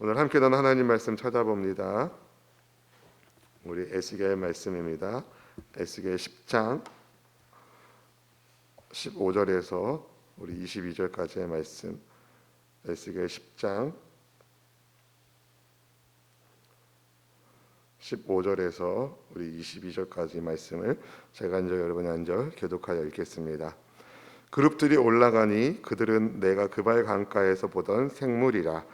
오늘 함께 나눈 하나님 말씀 찾아봅니다. 우리 에스겔 말씀입니다. 에스겔 10장 15절에서 우리 22절까지의 말씀. 에스겔 10장 15절에서 우리 22절까지 말씀을 제가 한 절 여러분이 한 절 교독하여 읽겠습니다. 그룹들이 올라가니 그들은 내가 그발 강가에서 보던 생물이라.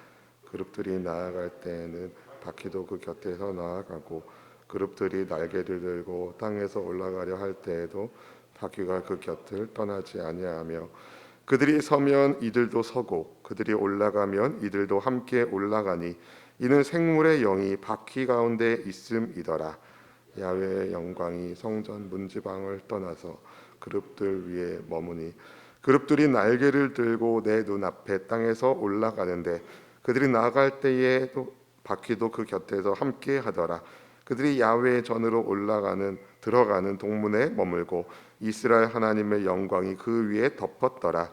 그룹들이 나아갈 때에는 바퀴도 그 곁에서 나아가고 그룹들이 날개를 들고 땅에서 올라가려 할 때에도 바퀴가 그 곁을 떠나지 아니하며 그들이 서면 이들도 서고 그들이 올라가면 이들도 함께 올라가니 이는 생물의 영이 바퀴 가운데 있음이더라. 야훼의 영광이 성전 문지방을 떠나서 그룹들 위에 머무니 그룹들이 날개를 들고 내 눈앞에 땅에서 올라가는데 그들이 나아갈 때에도 바퀴도 그 곁에서 함께 하더라. 그들이 야훼의 전으로 들어가는 동문에 머물고 이스라엘 하나님의 영광이 그 위에 덮었더라.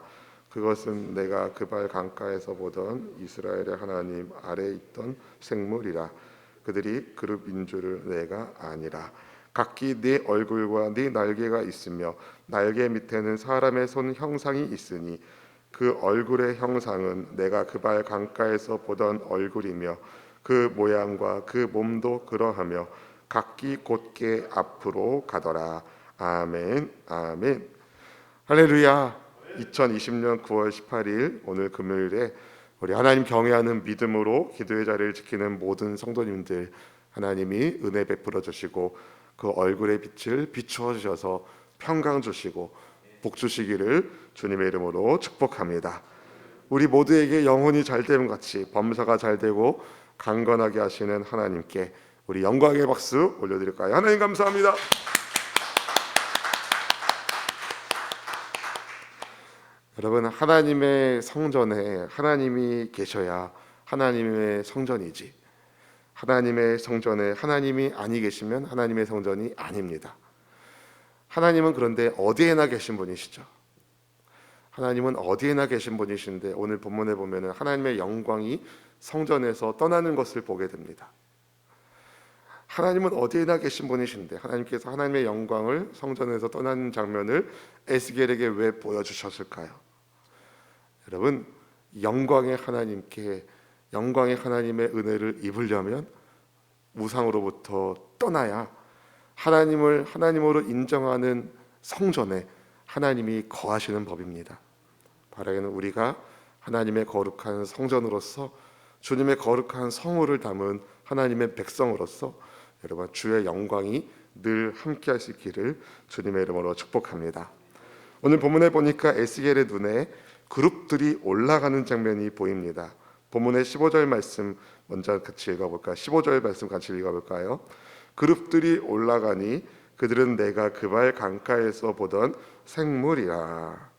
그것은 내가 그발 강가에서 보던 이스라엘의 하나님 아래에 있던 생물이라. 그들이 그룹인 줄을 내가 아니라. 각기 네 얼굴과 네 날개가 있으며 날개 밑에는 사람의 손 형상이 있으니 그 얼굴의 형상은 내가 그발 강가에서 보던 얼굴이며 그 모양과 그 몸도 그러하며 각기 곧게 앞으로 가더라. 아멘, 아멘. 할렐루야. 2020년 9월 18일 오늘 금요일에 우리 하나님 경외하는 믿음으로 기도의 자리를 지키는 모든 성도님들, 하나님이 은혜 베풀어 주시고 그 얼굴의 빛을 비추어 주셔서 평강 주시고 복 주시기를 주님의 이름으로 축복합니다. 우리 모두에게 영혼이 잘됨 같이 범사가 잘되고 강건하게 하시는 하나님께 우리 영광의 박수 올려드릴까요? 하나님 감사합니다. 여러분, 하나님의 성전에 하나님이 계셔야 하나님의 성전이지, 하나님의 성전에 하나님이 아니 계시면 하나님의 성전이 아닙니다. 하나님은 그런데 어디에나 계신 분이시죠. 하나님은 어디에나 계신 분이신데 오늘 본문에 보면은 하나님의 영광이 성전에서 떠나는 것을 보게 됩니다. 하나님은 어디에나 계신 분이신데 하나님께서 하나님의 영광을 성전에서 떠나는 장면을 에스겔에게 왜 보여주셨을까요? 여러분, 영광의 하나님께 영광의 하나님의 은혜를 입으려면 우상으로부터 떠나야 하나님을 하나님으로 인정하는 성전에 하나님이 거하시는 법입니다. 바라기는 우리가 하나님의 거룩한 성전으로서 주님의 거룩한 성호를 담은 하나님의 백성으로서 여러분 주의 영광이 늘 함께 하시기를 주님의 이름으로 축복합니다. 오늘 본문에 보니까 에스겔의 눈에 그룹들이 올라가는 장면이 보입니다. 본문의 15절 말씀 먼저 같이 읽어볼까요? 15절 말씀 같이 읽어볼까요? 그룹들이 올라가니 그들은 내가 그발 강가에서 보던 생물이라.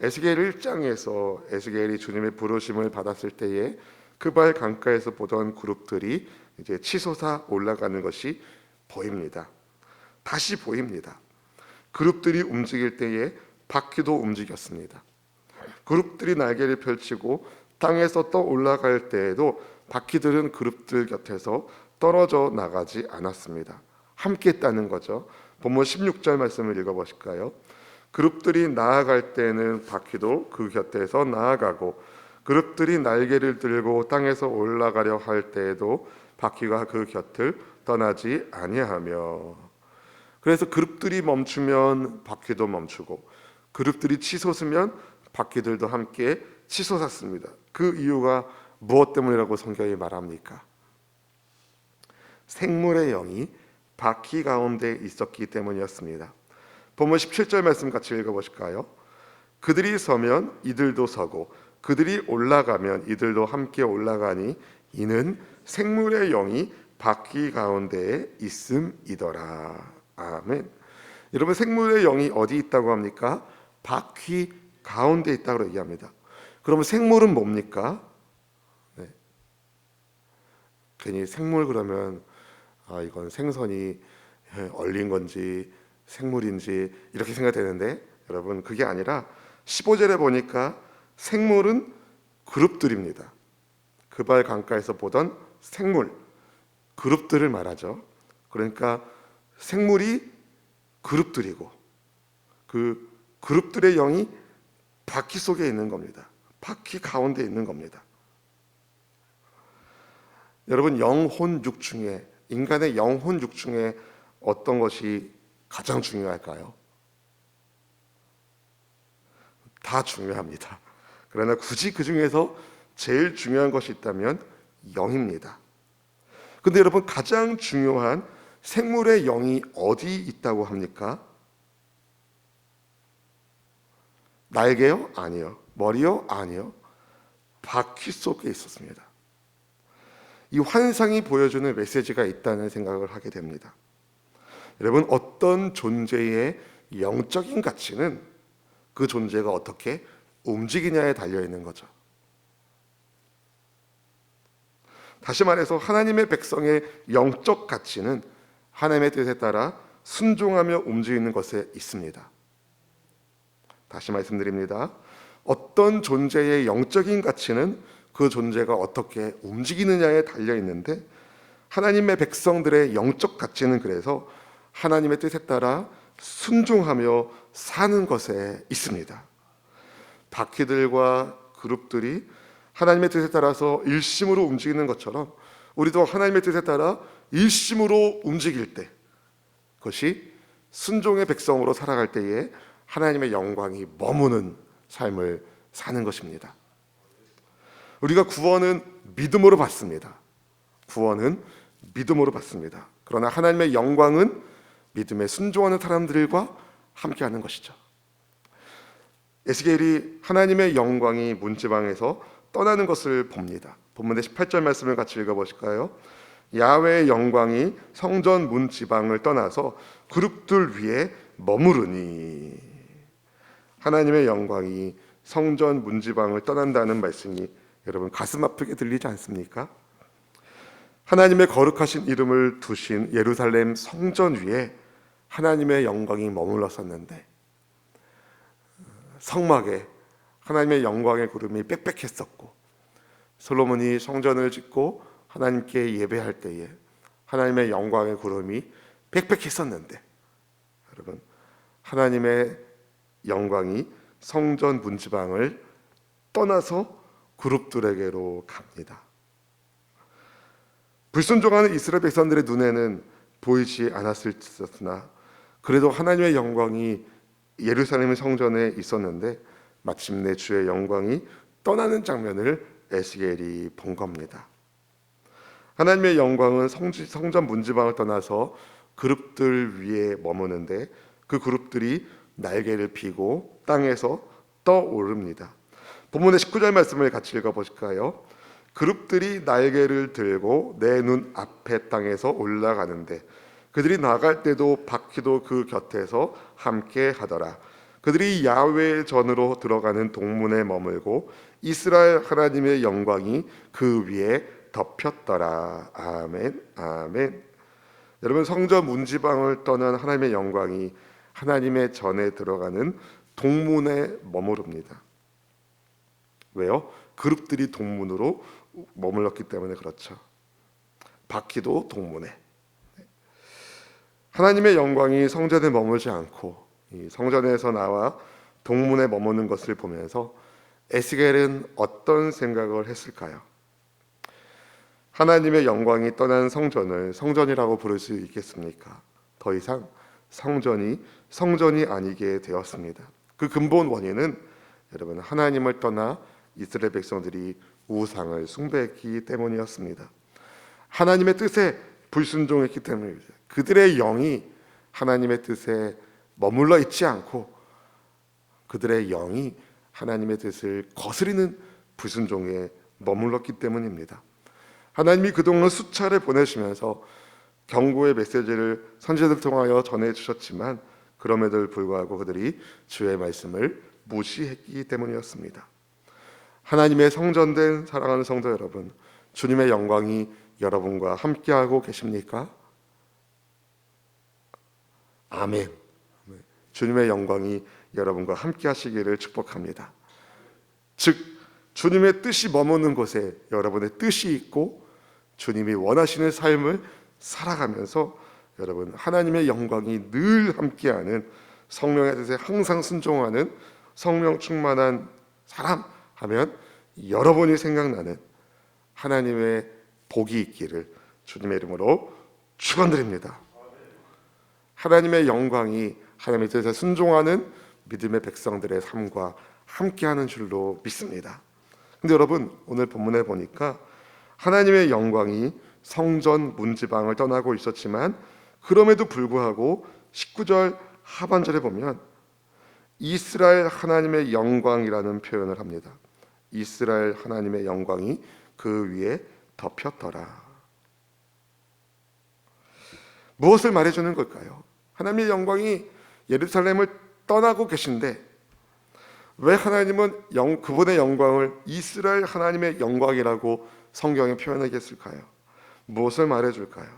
에스겔 1장에서 에스겔이 주님의 부르심을 받았을 때에 그발 강가에서 보던 그룹들이 이제 치솟아 올라가는 것이 보입니다. 다시 보입니다. 그룹들이 움직일 때에 바퀴도 움직였습니다. 그룹들이 날개를 펼치고 땅에서 떠 올라갈 때에도 바퀴들은 그룹들 곁에서 떨어져 나가지 않았습니다. 함께 했다는 거죠. 본문 16절 말씀을 읽어보실까요? 그룹들이 나아갈 때는 바퀴도 그 곁에서 나아가고 그룹들이 날개를 들고 땅에서 올라가려 할 때에도 바퀴가 그 곁을 떠나지 아니하며. 그래서 그룹들이 멈추면 바퀴도 멈추고 그룹들이 치솟으면 바퀴들도 함께 치솟았습니다. 그 이유가 무엇 때문이라고 성경이 말합니까? 생물의 영이 바퀴 가운데 있었기 때문이었습니다. 본문 17절 말씀 같이 읽어보실까요? 그들이 서면 이들도 서고 그들이 올라가면 이들도 함께 올라가니 이는 생물의 영이 바퀴 가운데에 있음이더라. 아멘. 여러분, 생물의 영이 어디 있다고 합니까? 바퀴 가운데 있다고 얘기합니다. 그러면 생물은 뭡니까? 네. 괜히 생물 그러면 이건 생선이 얼린 건지 생물인지 이렇게 생각되는데 여러분, 그게 아니라 15절에 보니까 생물은 그룹들입니다. 그발 강가에서 보던 생물, 그룹들을 말하죠. 그러니까 생물이 그룹들이고 그 그룹들의 영이 바퀴 속에 있는 겁니다. 바퀴 가운데 있는 겁니다. 여러분, 영혼육 중에, 인간의 영혼육 중에 어떤 것이 가장 중요할까요? 다 중요합니다. 그러나 굳이 그 중에서 제일 중요한 것이 있다면 영입니다. 근데 여러분, 가장 중요한 생물의 영이 어디 있다고 합니까? 날개요? 아니요. 머리요? 아니요. 바퀴 속에 있었습니다. 이 환상이 보여주는 메시지가 있다는 생각을 하게 됩니다. 여러분, 어떤 존재의 영적인 가치는 그 존재가 어떻게 움직이냐에 달려 있는 거죠. 다시 말해서 하나님의 백성의 영적 가치는 하나님의 뜻에 따라 순종하며 움직이는 것에 있습니다. 다시 말씀드립니다. 어떤 존재의 영적인 가치는 그 존재가 어떻게 움직이느냐에 달려 있는데, 하나님의 백성들의 영적 가치는 그래서 하나님의 뜻에 따라 순종하며 사는 것에 있습니다. 바퀴들과 그룹들이 하나님의 뜻에 따라서 일심으로 움직이는 것처럼 우리도 하나님의 뜻에 따라 일심으로 움직일 때, 그것이 순종의 백성으로 살아갈 때에 하나님의 영광이 머무는 삶을 사는 것입니다. 우리가 구원은 믿음으로 받습니다. 구원은 믿음으로 받습니다. 그러나 하나님의 영광은 믿음에 순종하는 사람들과 함께하는 것이죠. 에스겔이 하나님의 영광이 문지방에서 떠나는 것을 봅니다. 본문의 18절 말씀을 같이 읽어보실까요? 야훼의 영광이 성전 문지방을 떠나서 그룹들 위에 머무르니. 하나님의 영광이 성전 문지방을 떠난다는 말씀이 여러분 가슴 아프게 들리지 않습니까? 하나님의 거룩하신 이름을 두신 예루살렘 성전 위에 하나님의 영광이 머물렀었는데, 성막에 하나님의 영광의 구름이 빽빽했었고, 솔로몬이 성전을 짓고 하나님께 예배할 때에 하나님의 영광의 구름이 빽빽했었는데, 여러분, 하나님의 영광이 성전 문지방을 떠나서 그룹들에게로 갑니다. 불순종하는 이스라엘 백성들의 눈에는 보이지 않았으나 그래도 하나님의 영광이 예루살렘 성전에 있었는데 마침내 주의 영광이 떠나는 장면을 에스겔이 본 겁니다. 하나님의 영광은 성전 문지방을 떠나서 그룹들 위에 머무는데 그 그룹들이 날개를 펴고 땅에서 떠오릅니다. 본문의 19절 말씀을 같이 읽어보실까요? 그룹들이 날개를 들고 내 눈 앞에 땅에서 올라가는데 그들이 나갈 때도 바퀴도 그 곁에서 함께 하더라. 그들이 야훼의 전으로 들어가는 동문에 머물고 이스라엘 하나님의 영광이 그 위에 덮였더라. 아멘, 아멘. 여러분, 성전 문지방을 떠난 하나님의 영광이 하나님의 전에 들어가는 동문에 머무릅니다. 왜요? 그룹들이 동문으로 머물렀기 때문에 그렇죠. 바퀴도 동문에. 하나님의 영광이 성전에 머물지 않고 이 성전에서 나와 동문에 머무는 것을 보면서 에스겔은 어떤 생각을 했을까요? 하나님의 영광이 떠난 성전을 성전이라고 부를 수 있겠습니까? 더 이상 성전이 아니게 되었습니다. 그 근본 원인은 여러분, 하나님을 떠나 이스라엘 백성들이 우상을 숭배했기 때문이었습니다. 하나님의 뜻에 불순종했기 때문입니다. 그들의 영이 하나님의 뜻에 머물러 있지 않고 그들의 영이 하나님의 뜻을 거스리는 불순종에 머물렀기 때문입니다. 하나님이 그동안 수차례 보내시면서 경고의 메시지를 선지자들 통하여 전해주셨지만 그럼에도 불구하고 그들이 주의 말씀을 무시했기 때문이었습니다. 하나님의 성전된 사랑하는 성도 여러분, 주님의 영광이 여러분과 함께하고 계십니까? 아멘. 주님의 영광이 여러분과 함께 하시기를 축복합니다. 즉 주님의 뜻이 머무는 곳에 여러분의 뜻이 있고 주님이 원하시는 삶을 살아가면서 여러분 하나님의 영광이 늘 함께하는, 성령의 뜻에 항상 순종하는 성령 충만한 사람 하면 여러분이 생각나는 하나님의 복이 있기를 주님의 이름으로 축원드립니다. 하나님의 영광이 하나님의 뜻에 순종하는 믿음의 백성들의 삶과 함께하는 줄로 믿습니다. 근데 여러분 오늘 본문에 보니까 하나님의 영광이 성전 문지방을 떠나고 있었지만 그럼에도 불구하고 19절 하반절에 보면 이스라엘 하나님의 영광이라는 표현을 합니다. 이스라엘 하나님의 영광이 그 위에 덮였더라. 무엇을 말해주는 걸까요? 하나님의 영광이 예루살렘을 떠나고 계신데 왜 하나님은 그분의 영광을 이스라엘 하나님의 영광이라고 성경에 표현하겠을까요? 무엇을 말해줄까요?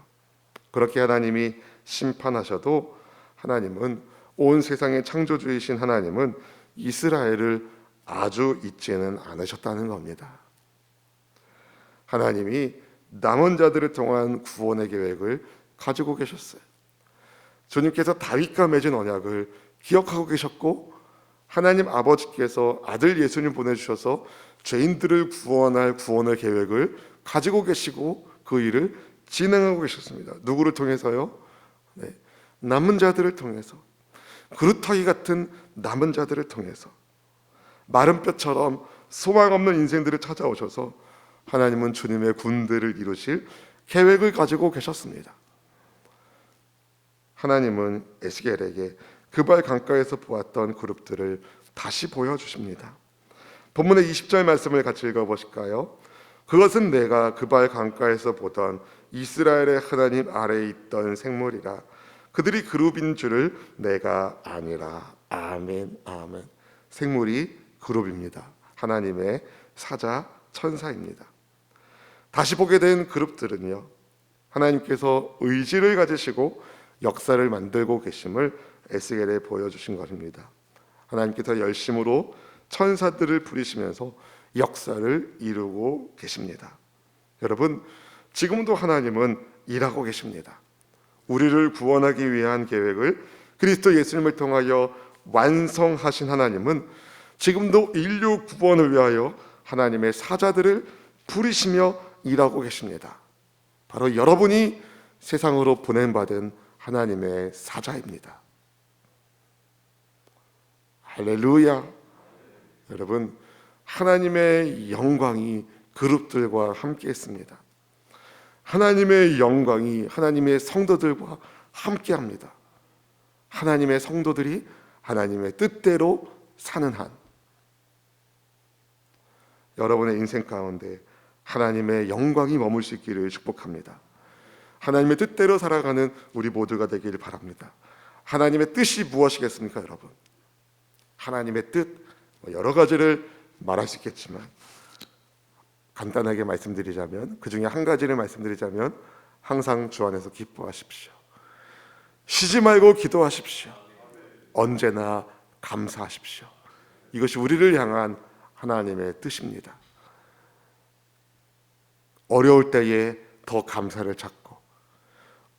그렇게 하나님이 심판하셔도 하나님은, 온 세상의 창조주이신 하나님은 이스라엘을 아주 잊지는 않으셨다는 겁니다. 하나님이 남은 자들을 통한 구원의 계획을 가지고 계셨어요. 주님께서 다윗과 맺은 언약을 기억하고 계셨고 하나님 아버지께서 아들 예수님 보내주셔서 죄인들을 구원할 구원의 계획을 가지고 계시고 그 일을 진행하고 계셨습니다. 누구를 통해서요? 남은 자들을 통해서, 그루터기 같은 남은 자들을 통해서 마른 뼈처럼 소망 없는 인생들을 찾아오셔서 하나님은 주님의 군대를 이루실 계획을 가지고 계셨습니다. 하나님은 에스겔에게 그발 강가에서 보았던 그룹들을 다시 보여주십니다. 본문의 20절 말씀을 같이 읽어보실까요? 그것은 내가 그발 강가에서 보던 이스라엘의 하나님 아래에 있던 생물이라. 그들이 그룹인 줄을 내가 아니라. 아멘, 아멘. 생물이 그룹입니다. 하나님의 사자 천사입니다. 다시 보게 된 그룹들은요, 하나님께서 의지를 가지시고 역사를 만들고 계심을 에스겔에 보여주신 것입니다. 하나님께서 열심으로 천사들을 부리시면서 역사를 이루고 계십니다. 여러분, 지금도 하나님은 일하고 계십니다. 우리를 구원하기 위한 계획을 그리스도 예수님을 통하여 완성하신 하나님은 지금도 인류 구원을 위하여 하나님의 사자들을 부리시며 일하고 계십니다. 바로 여러분이 세상으로 보낸받은 하나님의 사자입니다. 할렐루야. 여러분, 하나님의 영광이 그룹들과 함께 했습니다. 하나님의 영광이 하나님의 성도들과 함께 합니다. 하나님의 성도들이 하나님의 뜻대로 사는 한, 여러분의 인생 가운데 하나님의 영광이 머물 수 있기를 축복합니다. 하나님의 뜻대로 살아가는 우리 모두가 되기를 바랍니다. 하나님의 뜻이 무엇이겠습니까, 여러분? 하나님의 뜻, 여러 가지를 말할 수 있겠지만 간단하게 말씀드리자면, 그 중에 한 가지를 말씀드리자면, 항상 주 안에서 기뻐하십시오. 쉬지 말고 기도하십시오. 언제나 감사하십시오. 이것이 우리를 향한 하나님의 뜻입니다. 어려울 때에 더 감사를 찾고,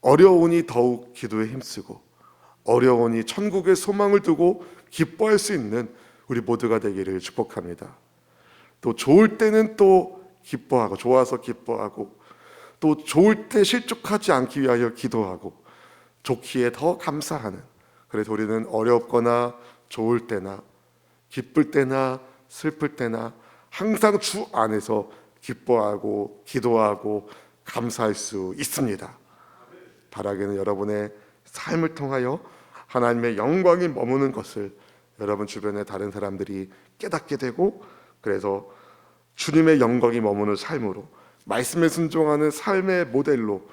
어려우니 더욱 기도에 힘쓰고, 어려우니 천국의 소망을 두고 기뻐할 수 있는 우리 모두가 되기를 축복합니다. 또 좋을 때는 또 기뻐하고, 좋아서 기뻐하고, 또 좋을 때 실족하지 않기 위하여 기도하고, 좋기에 더 감사하는, 그래서 우리는 어렵거나 좋을 때나 기쁠 때나 슬플 때나 항상 주 안에서 기뻐하고 기도하고 감사할 수 있습니다. 바라기는 여러분의 삶을 통하여 하나님의 영광이 머무는 것을 여러분 주변의 다른 사람들이 깨닫게 되고, 그래서 주님의 영광이 머무는 삶으로, 말씀에 순종하는 삶의 모델로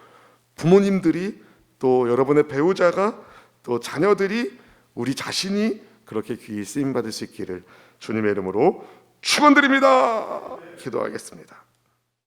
부모님들이, 또 여러분의 배우자가, 또 자녀들이, 우리 자신이 그렇게 귀히 쓰임받을 수 있기를 주님의 이름으로 축원드립니다. 기도하겠습니다.